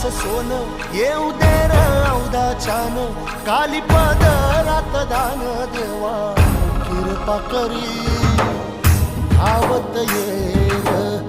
हाताच सोन येऊ दे र औदाच्यान काली पदरात दान देवा कृपा करी धावत ये